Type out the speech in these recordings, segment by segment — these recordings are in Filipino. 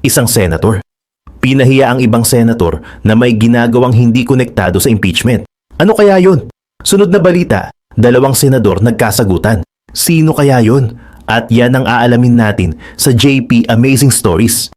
isang senator. Pinahiya ang ibang senator na may ginagawang hindi konektado sa impeachment. Ano kaya yun? Sunod na balita, 2 senador nagkasagutan. Sino kaya yun? At yan ang aalamin natin sa JP Amazing Stories.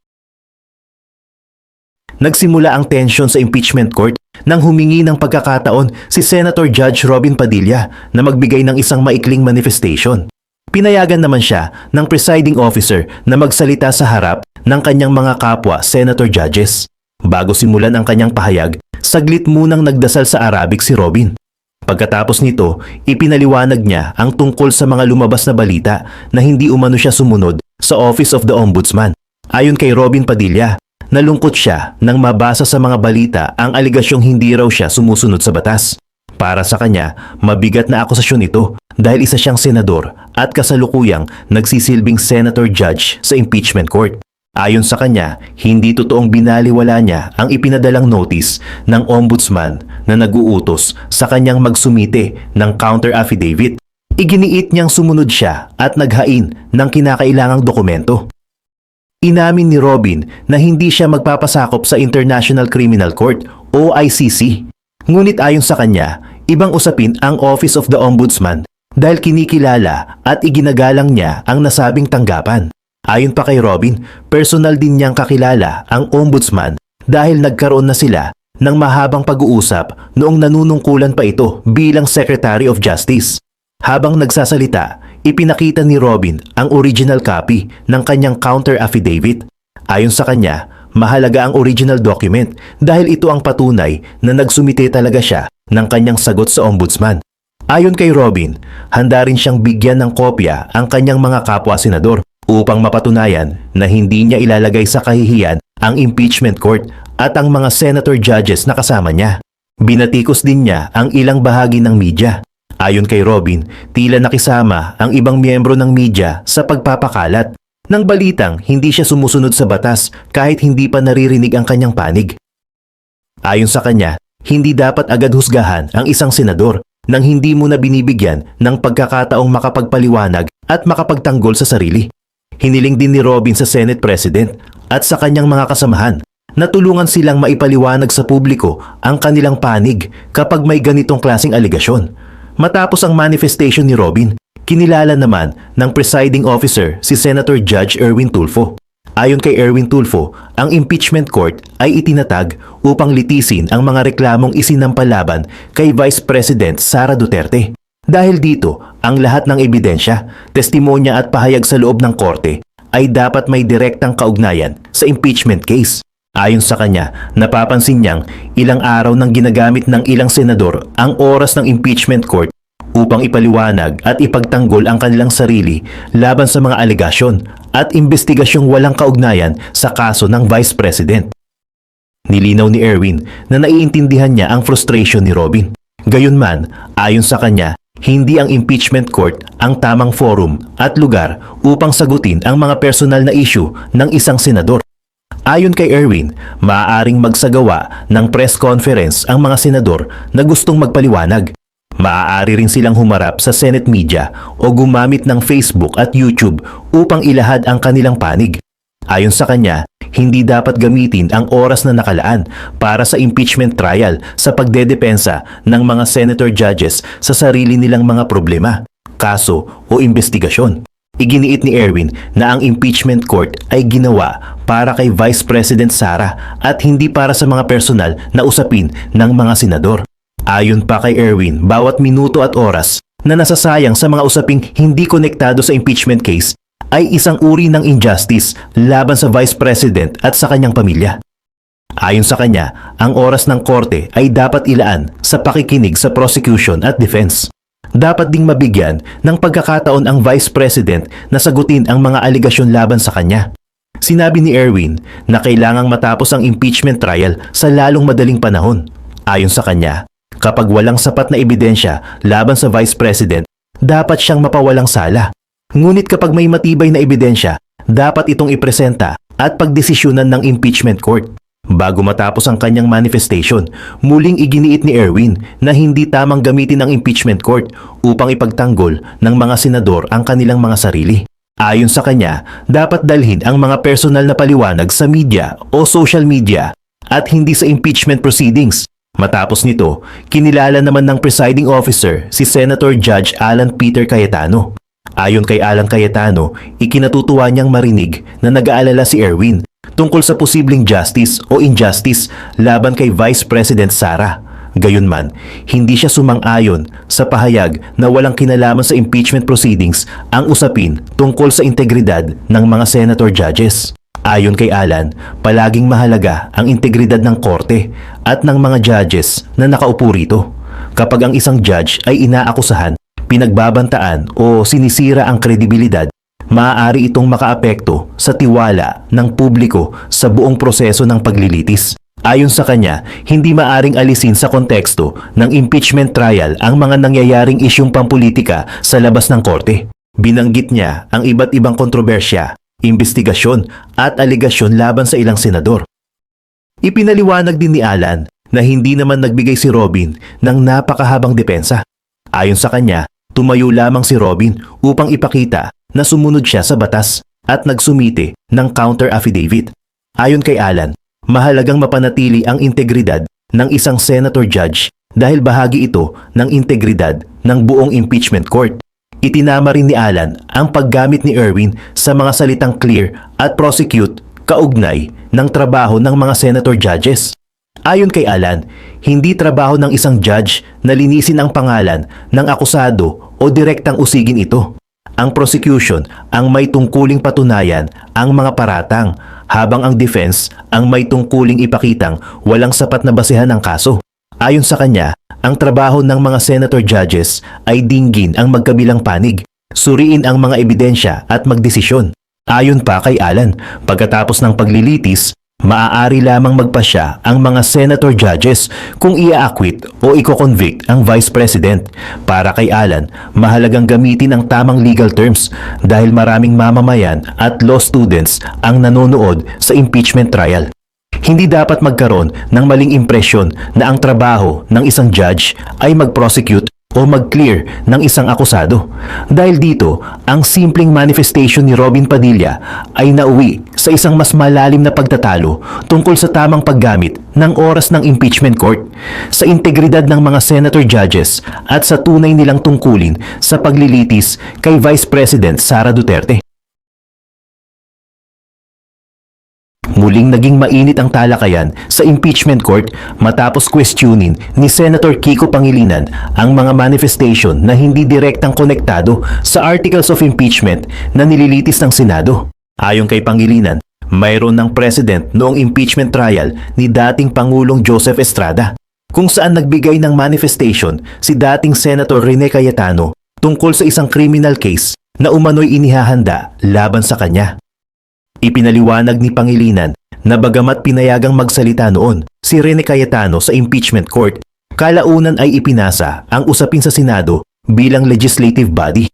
Nagsimula ang tensyon sa impeachment court nang humingi ng pagkakataon si Senator Judge Robin Padilla na magbigay ng isang maikling manifestation. Pinayagan naman siya ng presiding officer na magsalita sa harap ng kanyang mga kapwa senator judges. Bago simulan ang kanyang pahayag, saglit munang nagdasal sa Arabic si Robin. Pagkatapos nito, ipinaliwanag niya ang tungkol sa mga lumabas na balita na hindi umano siya sumunod sa Office of the Ombudsman. Ayon kay Robin Padilla, nalungkot siya nang mabasa sa mga balita ang aligasyong hindi raw siya sumusunod sa batas. Para sa kanya, mabigat na akusasyon ito dahil isa siyang senador at kasalukuyang nagsisilbing senator judge sa impeachment court. Ayon sa kanya, hindi totoong binaliwala niya ang ipinadalang notice ng ombudsman na nag-uutos sa kanyang magsumite ng counter affidavit. Iginiit niyang sumunod siya at naghain ng kinakailangang dokumento. Inamin ni Robin na hindi siya magpapasakop sa International Criminal Court o ICC. Ngunit ayon sa kanya, ibang usapin ang Office of the Ombudsman dahil kinikilala at iginagalang niya ang nasabing tanggapan. Ayon pa kay Robin, personal din niyang kakilala ang Ombudsman dahil nagkaroon na sila ng mahabang pag-uusap noong nanunungkulan pa ito bilang Secretary of Justice. Habang nagsasalita, ipinakita ni Robin ang original copy ng kanyang counter affidavit. Ayon sa kanya, mahalaga ang original document dahil ito ang patunay na nagsumite talaga siya ng kanyang sagot sa ombudsman. Ayon kay Robin, handa rin siyang bigyan ng kopya ang kanyang mga kapwa senador upang mapatunayan na hindi niya ilalagay sa kahihiyan ang impeachment court at ang mga senator judges na kasama niya. Binatikos din niya ang ilang bahagi ng media. Ayon kay Robin, tila nakisama ang ibang miyembro ng media sa pagpapakalat ng balitang hindi siya sumusunod sa batas kahit hindi pa naririnig ang kanyang panig. Ayon sa kanya, hindi dapat agad husgahan ang isang senador nang hindi mo na binibigyan ng pagkakataong makapagpaliwanag at makapagtanggol sa sarili. Hiniling din ni Robin sa Senate President at sa kanyang mga kasamahan na tulungan silang maipaliwanag sa publiko ang kanilang panig kapag may ganitong klaseng aligasyon. Matapos ang manifestation ni Robin, kinilala naman ng presiding officer si Senator Judge Erwin Tulfo. Ayon kay Erwin Tulfo, ang impeachment court ay itinatag upang litisin ang mga reklamong isinampalaban kay Vice President Sara Duterte. Dahil dito, ang lahat ng ebidensya, testimonya at pahayag sa loob ng korte ay dapat may direktang kaugnayan sa impeachment case. Ayon sa kanya, napapansin niyang ilang araw nang ginagamit ng ilang senador ang oras ng impeachment court upang ipaliwanag at ipagtanggol ang kanilang sarili laban sa mga alegasyon at investigasyong walang kaugnayan sa kaso ng Vice President. Nilinaw ni Erwin na naiintindihan niya ang frustration ni Robin. Gayunman, ayon sa kanya, hindi ang impeachment court ang tamang forum at lugar upang sagutin ang mga personal na issue ng isang senador. Ayon kay Erwin, maaaring magsagawa ng press conference ang mga senador na gustong magpaliwanag. Maaari rin silang humarap sa Senate media o gumamit ng Facebook at YouTube upang ilahad ang kanilang panig. Ayon sa kanya, hindi dapat gamitin ang oras na nakalaan para sa impeachment trial sa pagdedepensa ng mga senator judges sa sarili nilang mga problema, kaso o investigasyon. Iginiit ni Erwin na ang impeachment court ay ginawa para kay Vice President Sara at hindi para sa mga personal na usapin ng mga senador. Ayon pa kay Erwin, bawat minuto at oras na nasasayang sa mga usaping hindi konektado sa impeachment case ay isang uri ng injustice laban sa Vice President at sa kanyang pamilya. Ayon sa kanya, ang oras ng korte ay dapat ilaan sa pakikinig sa prosecution at defense. Dapat ding mabigyan ng pagkakataon ang Vice President na sagutin ang mga aligasyon laban sa kanya. Sinabi ni Erwin na kailangang matapos ang impeachment trial sa lalong madaling panahon. Ayon sa kanya, kapag walang sapat na ebidensya laban sa Vice President, dapat siyang mapawalang sala. Ngunit kapag may matibay na ebidensya, dapat itong ipresenta at pagdesisyonan ng impeachment court. Bago matapos ang kanyang manifestation, muling iginiit ni Erwin na hindi tamang gamitin ang impeachment court upang ipagtanggol ng mga senador ang kanilang mga sarili. Ayon sa kanya, dapat dalhin ang mga personal na paliwanag sa media o social media at hindi sa impeachment proceedings. Matapos nito, kinilala naman ng presiding officer si Senator Judge Alan Peter Cayetano. Ayon kay Alan Cayetano, ikinatutuwa niyang marinig na nag-aalala si Erwin tungkol sa posibleng justice o injustice laban kay Vice President Sara. Gayunman, hindi siya sumang-ayon sa pahayag na walang kinalaman sa impeachment proceedings ang usapin tungkol sa integridad ng mga senator judges. Ayon kay Alan, palaging mahalaga ang integridad ng korte at ng mga judges na nakaupo rito. Kapag ang isang judge ay inaakusahan, pinagbabantaan o sinisira ang kredibilidad, maaari itong makaapekto sa tiwala ng publiko sa buong proseso ng paglilitis. Ayon sa kanya, hindi maaring alisin sa konteksto ng impeachment trial ang mga nangyayaring isyung pampolitika sa labas ng korte. Binanggit niya ang iba't ibang kontrobersya, imbestigasyon at aligasyon laban sa ilang senador. Ipinaliwanag din ni Alan na hindi naman nagbigay si Robin ng napakahabang depensa. Ayon sa kanya, tumayo lamang si Robin upang ipakita na sumunod siya sa batas at nagsumite ng counter affidavit. Ayon kay Alan, mahalagang mapanatili ang integridad ng isang senator judge dahil bahagi ito ng integridad ng buong impeachment court. Itinama rin ni Alan ang paggamit ni Erwin sa mga salitang clear at prosecute kaugnay ng trabaho ng mga senator judges. Ayon kay Alan, hindi trabaho ng isang judge na linisin ang pangalan ng akusado o direktang usigin ito. Ang prosecution ang may tungkuling patunayan ang mga paratang, habang ang defense ang may tungkuling ipakitang walang sapat na basehan ng kaso. Ayon sa kanya, ang trabaho ng mga senator judges ay dinggin ang magkabilang panig, suriin ang mga ebidensya at magdesisyon. Ayon pa kay Alan, pagkatapos ng paglilitis, maaari lamang magpasya ang mga senator judges kung i-acquit o i-convict ang vice president. Para kay Alan, mahalagang gamitin ang tamang legal terms dahil maraming mamamayan at law students ang nanonood sa impeachment trial. Hindi dapat magkaroon ng maling impresyon na ang trabaho ng isang judge ay mag-prosecute o mag-clear ng isang akusado. Dahil dito, ang simpleng manifestation ni Robin Padilla ay nauwi sa isang mas malalim na pagtatalo tungkol sa tamang paggamit ng oras ng impeachment court, sa integridad ng mga senator judges at sa tunay nilang tungkulin sa paglilitis kay Vice President Sara Duterte. Muling naging mainit ang talakayan sa impeachment court matapos questionin ni Senator Kiko Pangilinan ang mga manifestation na hindi direktang konektado sa articles of impeachment na nililitis ng Senado. Ayon kay Pangilinan, mayroon ng precedent noong impeachment trial ni dating Pangulong Joseph Estrada, kung saan nagbigay ng manifestation si dating Senator Rene Cayetano tungkol sa isang criminal case na umano'y inihahanda laban sa kanya. Ipinaliwanag ni Pangilinan na bagamat pinayagang magsalita noon si Rene Cayetano sa impeachment court, kalaunan ay ipinasa ang usapin sa Senado bilang legislative body.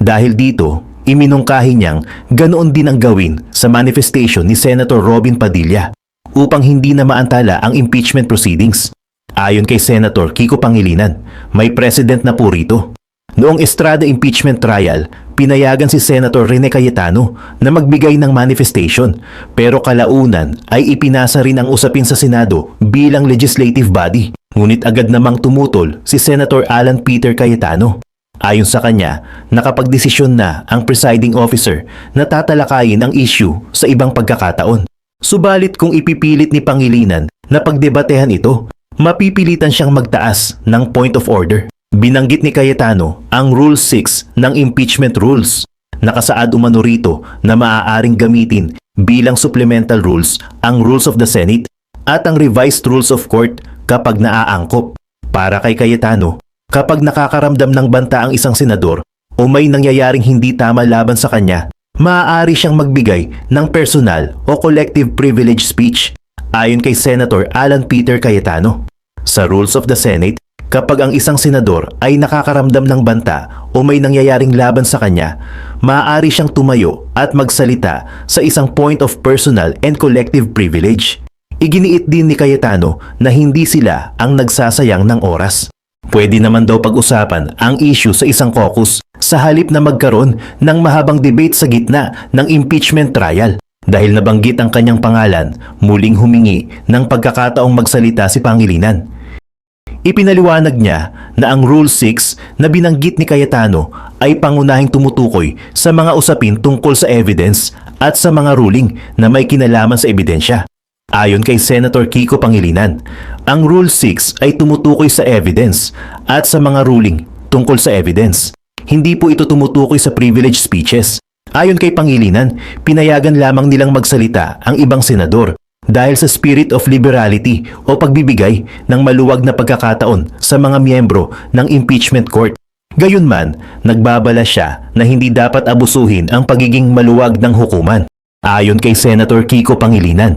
Dahil dito, iminungkahi niyang ganoon din ang gawin sa manifestation ni Senator Robin Padilla upang hindi na maantala ang impeachment proceedings. Ayon kay Senator Kiko Pangilinan, may precedent na po rito. Noong Estrada impeachment trial, pinayagan si Senator Rene Cayetano na magbigay ng manifestation, pero kalaunan ay ipinasa rin ang usapin sa Senado bilang legislative body. Ngunit agad namang tumutol si Senator Alan Peter Cayetano. Ayon sa kanya, nakapagdesisyon na ang presiding officer na tatalakayin ang issue sa ibang pagkakataon. Subalit kung ipipilit ni Pangilinan na pagdebatehan ito, mapipilitan siyang magtaas ng point of order. Binanggit ni Cayetano ang Rule 6 ng Impeachment Rules. Nakasaad umano rito na maaaring gamitin bilang supplemental rules ang Rules of the Senate at ang Revised Rules of Court kapag naaangkop. Para kay Cayetano, kapag nakakaramdam ng banta ang isang senador o may nangyayaring hindi tama laban sa kanya, maaari siyang magbigay ng personal o collective privilege speech. Ayon kay Senator Alan Peter Cayetano, sa Rules of the Senate, kapag ang isang senador ay nakakaramdam ng banta o may nangyayaring laban sa kanya, maaari siyang tumayo at magsalita sa isang point of personal and collective privilege. Iginiit din ni Cayetano na hindi sila ang nagsasayang ng oras. Pwede naman daw pag-usapan ang issue sa isang caucus sa halip na magkaroon ng mahabang debate sa gitna ng impeachment trial. Dahil nabanggit ang kanyang pangalan, muling humingi ng pagkakataong magsalita si Pangilinan. Ipinaliwanag niya na ang Rule 6 na binanggit ni Cayetano ay pangunahing tumutukoy sa mga usapin tungkol sa evidence at sa mga ruling na may kinalaman sa ebidensya. Ayon kay Senator Kiko Pangilinan, ang Rule 6 ay tumutukoy sa evidence at sa mga ruling tungkol sa evidence. Hindi po ito tumutukoy sa privilege speeches. Ayon kay Pangilinan, pinayagan lamang nilang magsalita ang ibang senador dahil sa spirit of liberality o pagbibigay ng maluwag na pagkakataon sa mga miyembro ng impeachment court. Gayunman, nagbabala siya na hindi dapat abusuhin ang pagiging maluwag ng hukuman. Ayon kay Senator Kiko Pangilinan,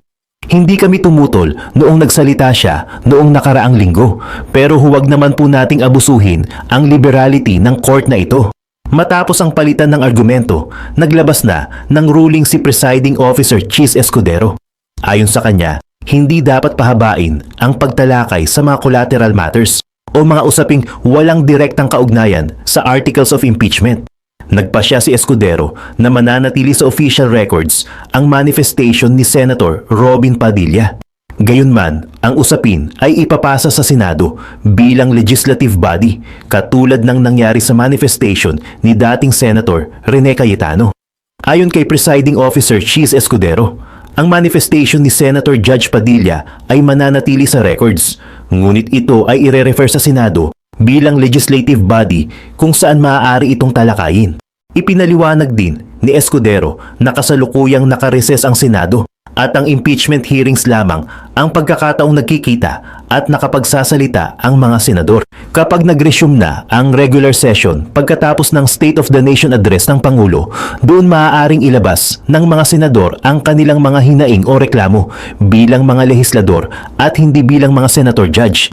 hindi kami tumutol noong nagsalita siya noong nakaraang linggo, pero huwag naman po nating abusuhin ang liberality ng court na ito. Matapos ang palitan ng argumento, naglabas na ng ruling si Presiding Officer Chis Escudero. Ayon sa kanya, hindi dapat pahabain ang pagtalakay sa mga collateral matters o mga usaping walang direktang kaugnayan sa Articles of Impeachment. Nagpasya si Escudero na mananatili sa official records ang manifestation ni Senator Robin Padilla. Gayunman, ang usapin ay ipapasa sa Senado bilang legislative body katulad ng nangyari sa manifestation ni dating Senator Rene Cayetano. Ayon kay Presiding Officer Chis Escudero, ang manifestation ni Senator Judge Padilla ay mananatili sa records, ngunit ito ay ire-refer sa Senado bilang legislative body kung saan maaari itong talakayin. Ipinaliwanag din ni Escudero na kasalukuyang nakareses ang Senado at ang impeachment hearings lamang ang pagkakataong nagkikita at nakapagsasalita ang mga senador. Kapag nag-resume na ang regular session pagkatapos ng State of the Nation address ng Pangulo, doon maaaring ilabas ng mga senador ang kanilang mga hinaing o reklamo bilang mga lehislador at hindi bilang mga senator judge.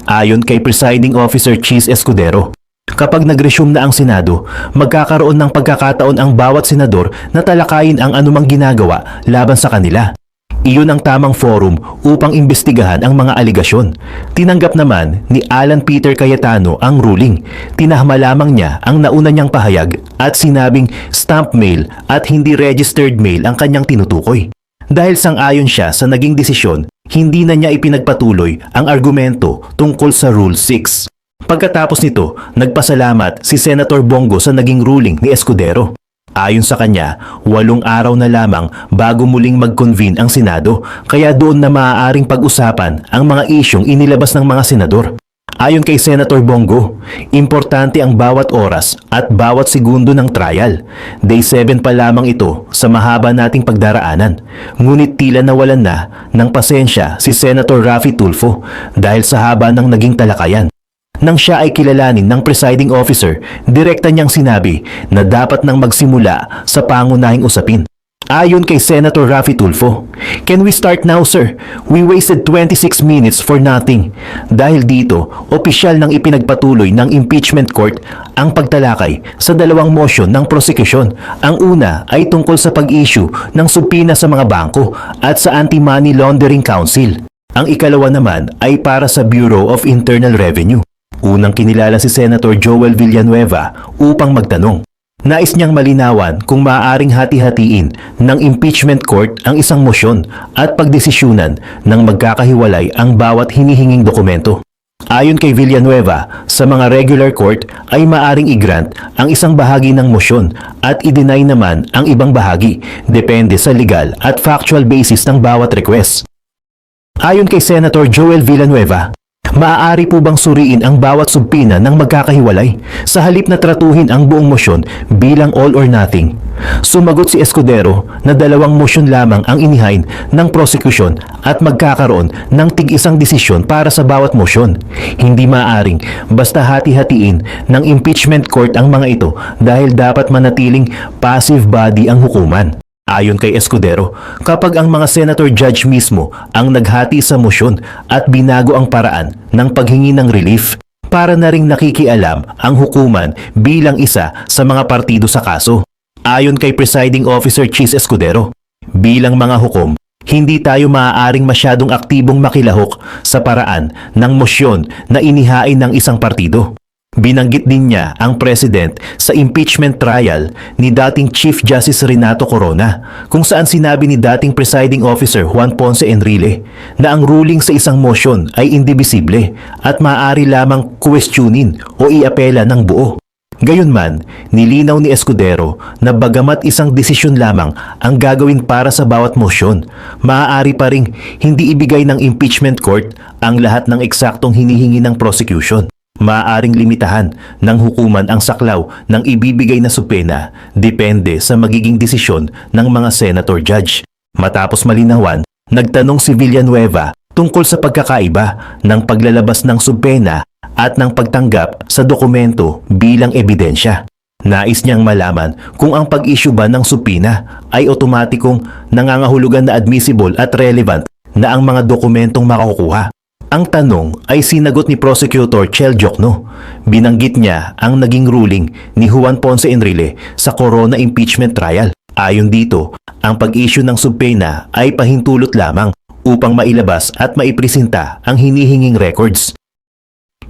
Ayon kay Presiding Officer Chis Escudero, kapag nag-resume na ang Senado, magkakaroon ng pagkakataon ang bawat senador na talakayin ang anumang ginagawa laban sa kanila. Iyon ang tamang forum upang imbestigahan ang mga aligasyon. Tinanggap naman ni Alan Peter Cayetano ang ruling. Tinahma lamang niya ang nauna niyang pahayag at sinabing stamp mail at hindi registered mail ang kanyang tinutukoy. Dahil sang-ayon siya sa naging desisyon, hindi na niya ipinagpatuloy ang argumento tungkol sa Rule 6. Pagkatapos nito, nagpasalamat si Senator Bongo sa naging ruling ni Escudero. Ayon sa kanya, 8 araw na lamang bago muling mag-convene ang Senado, kaya doon na maaaring pag-usapan ang mga isyong inilabas ng mga senador. Ayon kay Senator Bongo, importante ang bawat oras at bawat segundo ng trial. Day 7 pa lamang ito sa mahaba nating pagdaraanan. Ngunit tila nawalan na ng pasensya si Senator Raffy Tulfo dahil sa haba ng naging talakayan. Nang siya ay kilalanin ng presiding officer, direkta niyang sinabi na dapat nang magsimula sa pangunahing usapin. Ayon kay Senator Raffy Tulfo, "Can we start now, sir? We wasted 26 minutes for nothing." Dahil dito, opisyal nang ipinagpatuloy ng impeachment court ang pagtalakay sa 2 motion ng prosecution. Ang una ay tungkol sa pag-issue ng subpoena sa mga bangko at sa Anti-Money Laundering Council. Ang ikalawa naman ay para sa Bureau of Internal Revenue. Unang kinilala si Senator Joel Villanueva upang magtanong. Nais niyang malinawan kung maaaring hati-hatiin ng impeachment court ang isang mosyon at pagdesisyunan ng magkakahiwalay ang bawat hinihinging dokumento. Ayon kay Villanueva, sa mga regular court ay maaaring i-grant ang isang bahagi ng mosyon at i-deny naman ang ibang bahagi, depende sa legal at factual basis ng bawat request. Ayon kay Senator Joel Villanueva, maaari po bang suriin ang bawat subpina ng magkakahiwalay sa halip na tratuhin ang buong mosyon bilang all or nothing? Sumagot si Escudero na 2 mosyon lamang ang inihain ng prosecution at magkakaroon ng tig-isang desisyon para sa bawat mosyon. Hindi maaaring basta hati-hatiin ng impeachment court ang mga ito dahil dapat manatiling passive body ang hukuman. Ayon kay Escudero, kapag ang mga senator judge mismo ang naghati sa mosyon at binago ang paraan ng paghingi ng relief, para na ring nakikialam ang hukuman bilang isa sa mga partido sa kaso. Ayon kay Presiding Officer Chis Escudero, bilang mga hukom, hindi tayo maaaring masyadong aktibong makilahok sa paraan ng mosyon na inihain ng isang partido. Binanggit din niya ang president sa impeachment trial ni dating Chief Justice Renato Corona, kung saan sinabi ni dating presiding officer Juan Ponce Enrile na ang ruling sa isang motion ay indivisible at maaari lamang questionin o iapela ng buo. Gayunman, nilinaw ni Escudero na bagamat isang desisyon lamang ang gagawin para sa bawat motion, maaari pa ring hindi ibigay ng impeachment court ang lahat ng eksaktong hinihingi ng prosecution. Maaaring limitahan ng hukuman ang saklaw ng ibibigay na supena depende sa magiging desisyon ng mga senator judge. Matapos malinawan, nagtanong si Villanueva tungkol sa pagkakaiba ng paglalabas ng supena at ng pagtanggap sa dokumento bilang ebidensya. Nais niyang malaman kung ang pag-issue ba ng supina ay otomatikong nangangahulugan na admissible at relevant na ang mga dokumentong makukuha. Ang tanong ay sinagot ni Prosecutor Chel Diokno. Binanggit niya ang naging ruling ni Juan Ponce Enrile sa Corona impeachment trial. Ayon dito, ang pag-issue ng subpoena ay pahintulot lamang upang mailabas at maipresenta ang hinihinging records.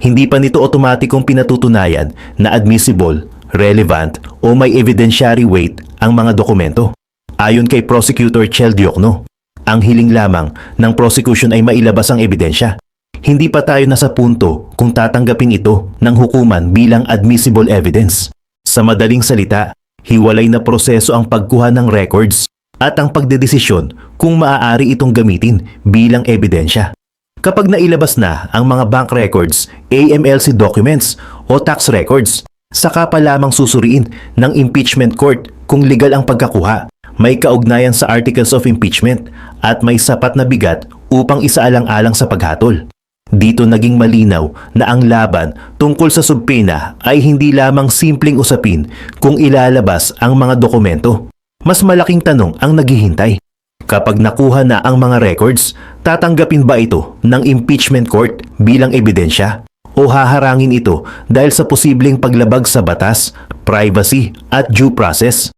Hindi pa nito otomatikong pinatutunayan na admissible, relevant o may evidentiary weight ang mga dokumento. Ayon kay Prosecutor Chel Diokno, ang hiling lamang ng prosecution ay mailabas ang ebidensya. Hindi pa tayo nasa punto kung tatanggapin ito ng hukuman bilang admissible evidence. Sa madaling salita, hiwalay na proseso ang pagkuha ng records at ang pagdedesisyon kung maaari itong gamitin bilang ebidensya. Kapag nailabas na ang mga bank records, AMLC documents o tax records, saka pa lamang susuriin ng impeachment court kung legal ang pagkakuha, may kaugnayan sa articles of impeachment at may sapat na bigat upang isaalang-alang sa paghatol. Dito naging malinaw na ang laban tungkol sa subpoena ay hindi lamang simpleng usapin kung ilalabas ang mga dokumento. Mas malaking tanong ang naghihintay. Kapag nakuha na ang mga records, tatanggapin ba ito ng impeachment court bilang ebidensya? O haharangin ito dahil sa posibleng paglabag sa batas, privacy at due process?